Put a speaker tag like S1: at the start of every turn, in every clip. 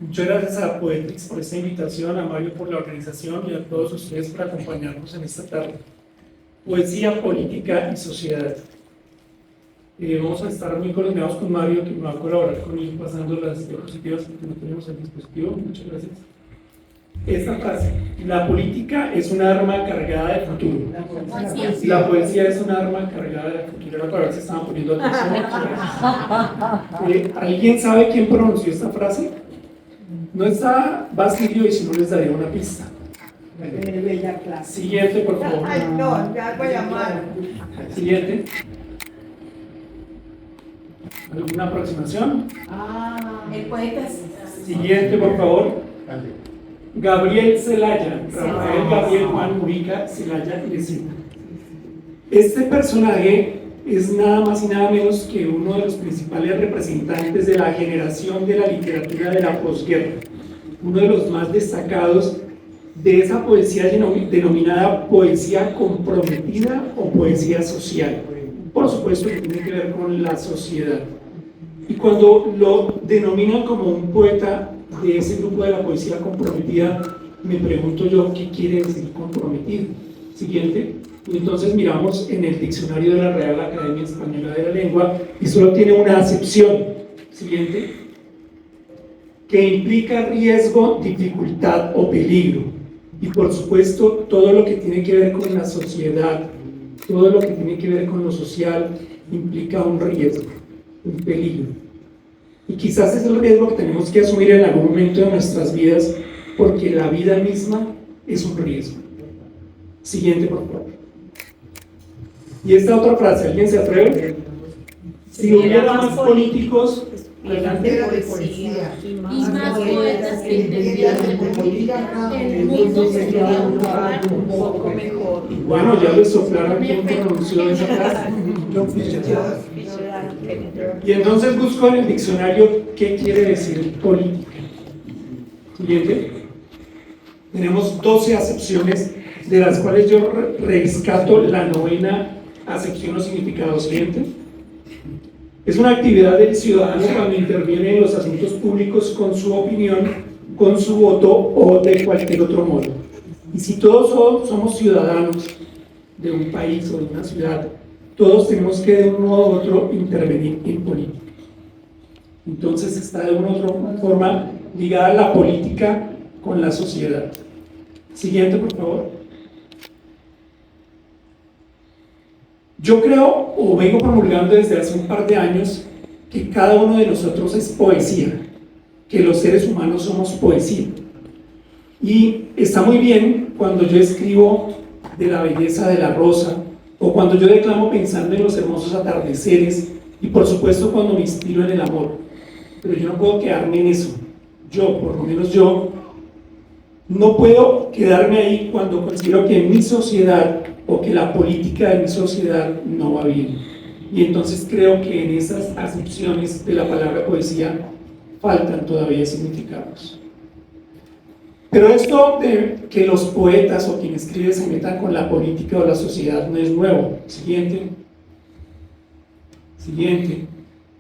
S1: Muchas gracias a Poetics por esta invitación, a Mario por la organización y a todos ustedes por acompañarnos en esta tarde. Poesía, política y sociedad. Vamos a estar muy coordinados con Mario, que me va a colaborar con él pasando las diapositivas porque no tenemos el dispositivo. Muchas gracias. Esta frase: la política es un arma cargada de futuro. La poesía es un arma cargada de futuro. Era para ver si estaban poniendo atención. ¿Alguien sabe quién pronunció esta frase? No está Basilio, y si no les daría una pista. Siguiente, por favor.
S2: Ay, no, ya voy a llamar.
S1: Siguiente. ¿Alguna aproximación?
S2: El poeta.
S1: Siguiente, por favor. Gabriel Celaya, Rafael Gabriel Juan Mujica Celaya y Lecita. Este personaje es nada más y nada menos que uno de los principales representantes de la generación de la literatura de la posguerra, uno de los más destacados de esa poesía denominada poesía comprometida o poesía social. Por supuesto que tiene que ver con la sociedad. Y cuando lo denominan como un poeta de ese grupo de la poesía comprometida, me pregunto yo, ¿qué quiere decir comprometido? Siguiente. Y entonces miramos en el diccionario de la Real Academia Española de la Lengua y solo tiene una acepción. Siguiente. Que implica riesgo, dificultad o peligro. Y por supuesto, todo lo que tiene que ver con la sociedad, todo lo que tiene que ver con lo social, implica un riesgo, un peligro. Y quizás es el riesgo que tenemos que asumir en algún momento de nuestras vidas, porque la vida misma es un riesgo. Siguiente, por favor. Y esta otra frase, ¿alguien se atreve? Si hubiera más políticos, adelante.
S2: De poesía.
S3: Y más poetas que entendieran de política, el mundo sería un lugar un poco mejor.
S1: Bueno, ya les soplaron quién pronunció esa frase. Y entonces busco en el diccionario qué quiere decir política. Siguiente. Tenemos 12 acepciones, de las cuales yo rescato la 9ª acepción o significado. Siguiente. Es una actividad del ciudadano cuando interviene en los asuntos públicos con su opinión, con su voto o de cualquier otro modo. Y si todos somos ciudadanos de un país o de una ciudad, todos tenemos que de un modo u otro intervenir en política. Entonces está de una u otra forma ligada la política con la sociedad. Siguiente, por favor. Yo creo, o vengo promulgando desde hace un par de años, que cada uno de nosotros es poesía, que los seres humanos somos poesía. Y está muy bien cuando yo escribo de la belleza de la rosa, o cuando yo declamo pensando en los hermosos atardeceres, y por supuesto cuando me inspiro en el amor. Pero yo no puedo quedarme en eso. Yo, por lo menos yo, no puedo quedarme ahí cuando considero que en mi sociedad o que la política de mi sociedad no va bien. Y entonces creo que en esas acepciones de la palabra poesía faltan todavía significados. Pero esto de que los poetas o quien escribe se metan con la política o la sociedad no es nuevo. Siguiente. Siguiente.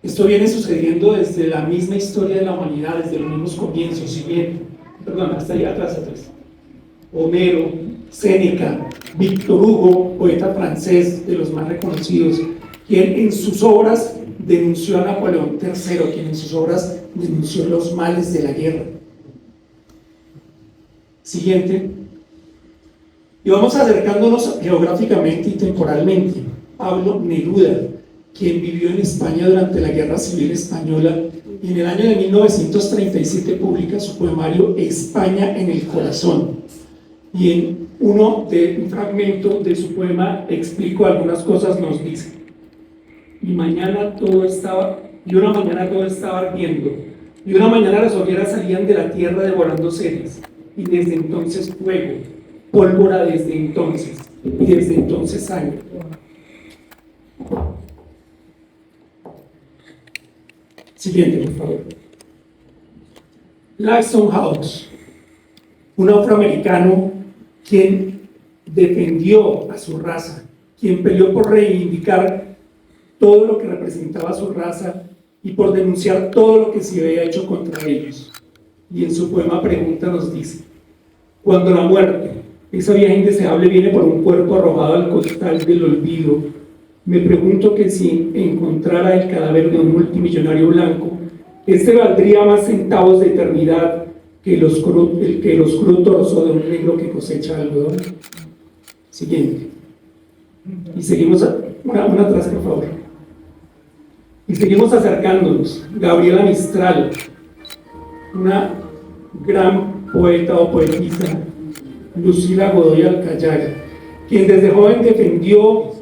S1: Esto viene sucediendo desde la misma historia de la humanidad, desde los mismos comienzos. Siguiente. Perdón, hasta allá atrás. Homero, Séneca, Víctor Hugo, poeta francés de los más reconocidos, quien en sus obras denunció a Napoleón III, quien en sus obras denunció los males de la guerra. Siguiente. Y vamos acercándonos geográficamente y temporalmente. Pablo Neruda, quien vivió en España durante la Guerra Civil Española, y en el año de 1937 publica su poemario España en el corazón. Y en un fragmento de su poema explico algunas cosas, nos dice: y una mañana todo estaba ardiendo, y una mañana las hogueras salían de la tierra devorando seres, y desde entonces fuego, pólvora desde entonces, y desde entonces sangre. Siguiente, por favor. Langston Hughes, un afroamericano quien defendió a su raza, quien peleó por reivindicar todo lo que representaba su raza y por denunciar todo lo que se había hecho contra ellos. Y en su poema Pregunta nos dice: cuando la muerte, esa vieja indeseable, viene por un cuerpo arrojado al costal del olvido, me pregunto que si encontrara el cadáver de un multimillonario blanco, este valdría más centavos de eternidad que el oscuro torso de un negro que cosecha algodón. Siguiente. Y seguimos, una atrás, por favor. Y seguimos acercándonos. Gabriela Mistral, una gran poeta o poetisa, Lucila Godoy Alcayaga, quien desde joven defendió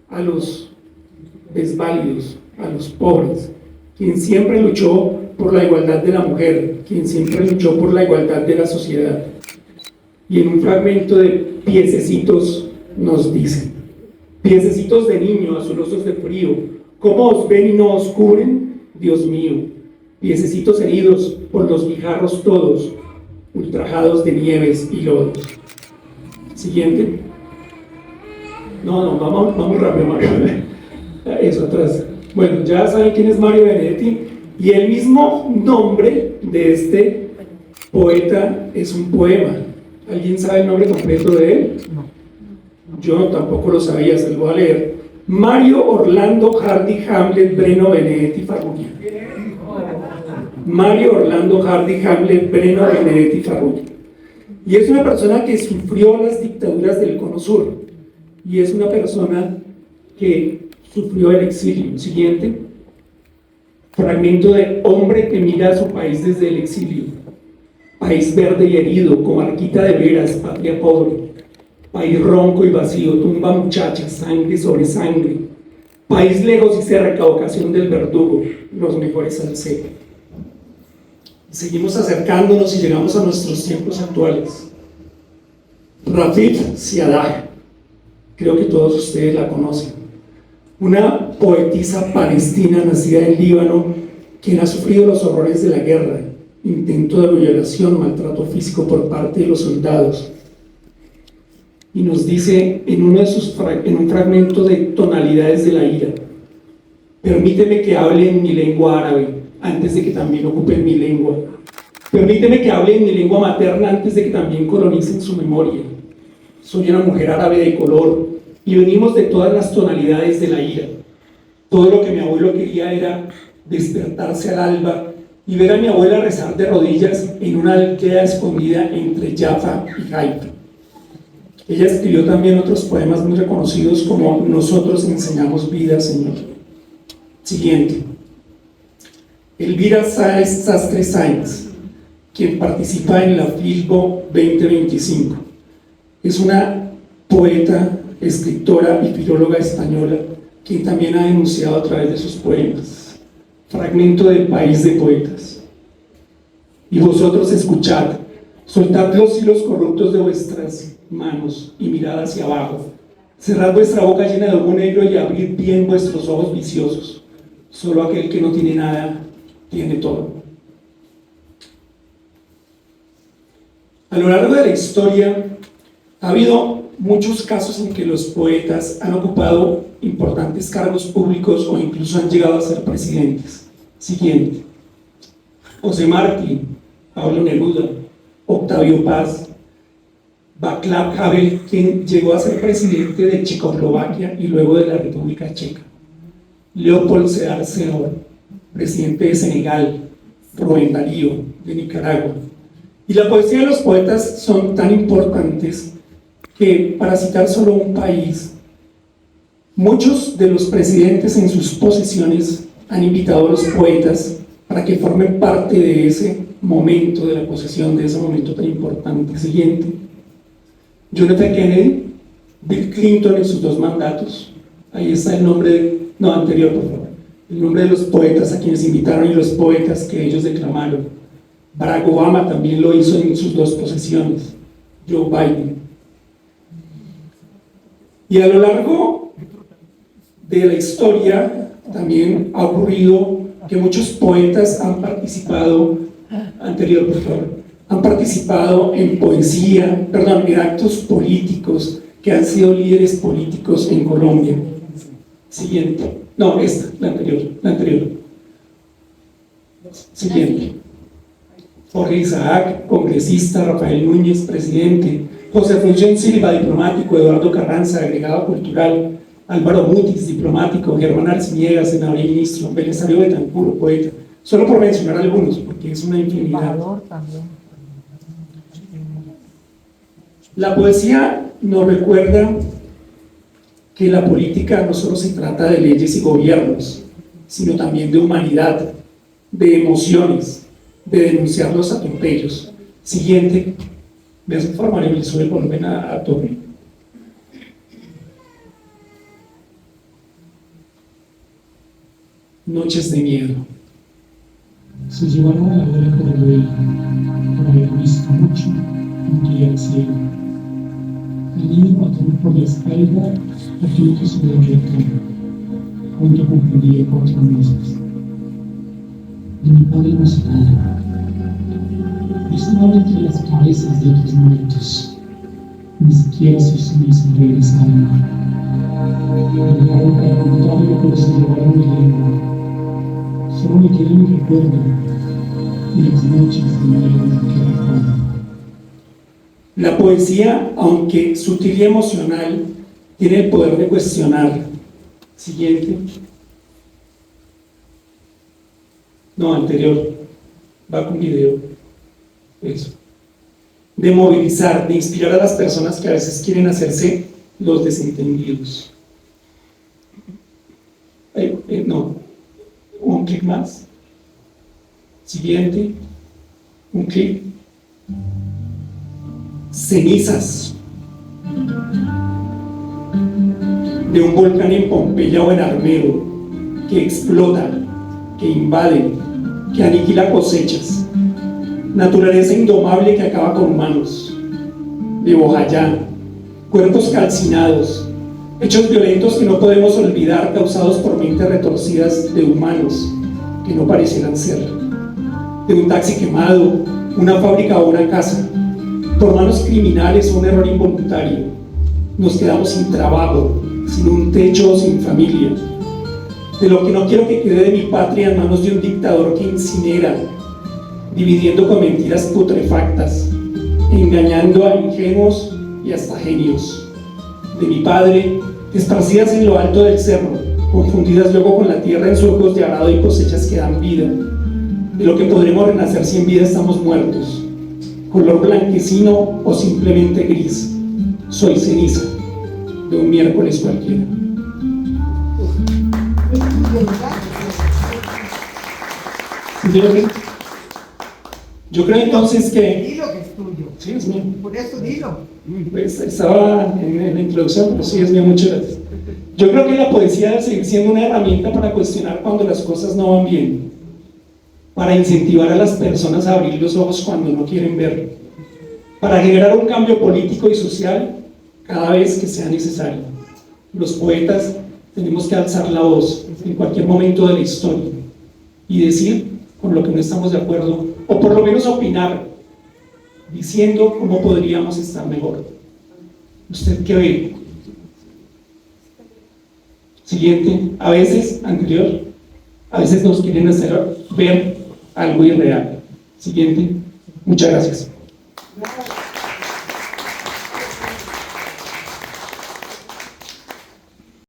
S1: a los desválidos, a los pobres, quien siempre luchó por la igualdad de la mujer, quien siempre luchó por la igualdad de la sociedad. Y en un fragmento de Piececitos nos dice: piececitos de niño, azulosos de frío, ¿cómo os ven y no os cubren? Dios mío, piececitos heridos por los guijarros todos, ultrajados de nieves y lodos. Siguiente. No, vamos rápido, Mario. Eso, atrás. Bueno, ya saben quién es Mario Benedetti, y el mismo nombre de este poeta es un poema. ¿Alguien sabe el nombre completo de él?
S4: No.
S1: Yo tampoco lo sabía, se lo voy a leer. Mario Orlando Hardy Hamlet Breno Benedetti Farrugia. Mario Orlando Hardy Hamlet Breno Benedetti Farrugia. Y es una persona que sufrió las dictaduras del Cono Sur, y es una persona que sufrió el exilio. Siguiente. Fragmento de hombre que mira a su país desde el exilio. País verde y herido, comarquita de veras, patria pobre. País ronco y vacío, tumba muchacha, sangre sobre sangre. País lejos y cerca, ocasión del verdugo, los mejores al seco. Seguimos acercándonos y llegamos a nuestros tiempos actuales. Rafid Siadah, creo que todos ustedes la conocen. Una poetisa palestina nacida en Líbano, quien ha sufrido los horrores de la guerra, intento de violación, maltrato físico por parte de los soldados. Y nos dice en un fragmento de Tonalidades de la ira: permíteme que hable en mi lengua árabe antes de que también ocupen mi lengua. Permíteme que hable en mi lengua materna antes de que también colonicen su memoria. Soy una mujer árabe de color y venimos de todas las tonalidades de la ira. Todo lo que mi abuelo quería era despertarse al alba y ver a mi abuela rezar de rodillas en una aldea escondida entre Jaffa y Haifa. Ella escribió también otros poemas muy reconocidos como Nosotros enseñamos vida, Señor. Siguiente. Elvira Sastre Sáenz, quien participa en la Filbo 2025. Es una poeta, escritora y filóloga española, quien también ha denunciado a través de sus poemas. Fragmento del País de Poetas. Y vosotros escuchad, soltad los hilos corruptos de vuestras manos y mirad hacia abajo. Cerrad vuestra boca llena de humo negro y abrid bien vuestros ojos viciosos. Solo aquel que no tiene nada, tiene todo. A lo largo de la historia ha habido muchos casos en que los poetas han ocupado importantes cargos públicos o incluso han llegado a ser presidentes. Siguiente. José Martí, Pablo Neruda, Octavio Paz, Václav Havel, quien llegó a ser presidente de Checoslovaquia y luego de la República Checa. Leopold Sédar Senghor, presidente de Senegal. Rubén Darío, de Nicaragua. Y la poesía de los poetas son tan importantes que, para citar solo un país, muchos de los presidentes en sus posesiones han invitado a los poetas para que formen parte de ese momento, de la posesión, de ese momento tan importante. Siguiente. John F. Kennedy, Bill Clinton en sus 2 mandatos. Ahí está el nombre, anterior, por favor. El nombre de los poetas a quienes invitaron y los poetas que ellos declamaron. Barack Obama también lo hizo en sus 2 posesiones. Joe Biden. Y a lo largo de la historia también ha ocurrido que muchos poetas han participado, anterior por favor, han participado en poesía, en actos políticos, que han sido líderes políticos en Colombia. Siguiente. No, esta, la anterior. Siguiente. Jorge Isaac, congresista. Rafael Núñez, presidente. José Fulgen Silva, diplomático. Eduardo Carranza, agregado cultural. Álvaro Mutis, diplomático. Germán Arciniega, senador y ministro. Belisario Betancur, poeta. Solo por mencionar algunos, porque es una infinidad. La poesía nos recuerda que la política no solo se trata de leyes y gobiernos, sino también de humanidad, de emociones, de denunciar los atropellos. Siguiente. ¿Me hace favor, María? Le sube el volumen a tope. Noches de miedo.
S4: Se llevaron a la hora por haber visto mucho, aunque ya ciego. El niño mató por la espalda aquello que se le retorno, cuando cumpliría 4 meses. De mi padre no se nada. Estaba entre las cabezas de otros muertos. Ni siquiera sus cenizas regresaron. Me dejaron para contarlo, pero se llevaron mi lengua. Solo me queda mi recuerdo y las noches de miedo que recuerdo.
S1: La poesía, aunque sutil y emocional, tiene el poder de cuestionar. Siguiente. No, anterior. Va con video. Eso. De movilizar, de inspirar a las personas que a veces quieren hacerse los desentendidos. No. Un clic más. Siguiente. Un clic. Cenizas de un volcán en Pompeya o en Armero que explota, que invade, que aniquila cosechas. Naturaleza indomable que acaba con humanos. De Bojayá, cuerpos calcinados, hechos violentos que no podemos olvidar, causados por mentes retorcidas de humanos que no parecieran ser. De un taxi quemado, una fábrica o una casa, por manos criminales o un error involuntario. Nos quedamos sin trabajo, sin un techo o sin familia. De lo que no quiero que quede de mi patria en manos de un dictador que incinera, dividiendo con mentiras putrefactas, engañando a ingenuos y hasta genios. De mi padre, esparcidas en lo alto del cerro, confundidas luego con la tierra en surcos de arado y cosechas que dan vida. De lo que podremos renacer si en vida estamos muertos. Color blanquecino o simplemente gris. Soy ceniza de un miércoles cualquiera. Yo creo entonces que...
S2: Dilo que es tuyo.
S1: Sí, es mío.
S2: Por eso dilo.
S1: Pues estaba en la introducción, pero sí, es mío, muchas gracias. Yo creo que la poesía debe seguir siendo una herramienta para cuestionar cuando las cosas no van bien, para incentivar a las personas a abrir los ojos cuando no quieren verlo, para generar un cambio político y social cada vez que sea necesario. Los poetas tenemos que alzar la voz en cualquier momento de la historia y decir con lo que no estamos de acuerdo, o por lo menos opinar, diciendo cómo podríamos estar mejor. ¿Usted qué ve? Siguiente. A veces, anterior, a veces nos quieren hacer ver algo irreal. Siguiente. Muchas gracias.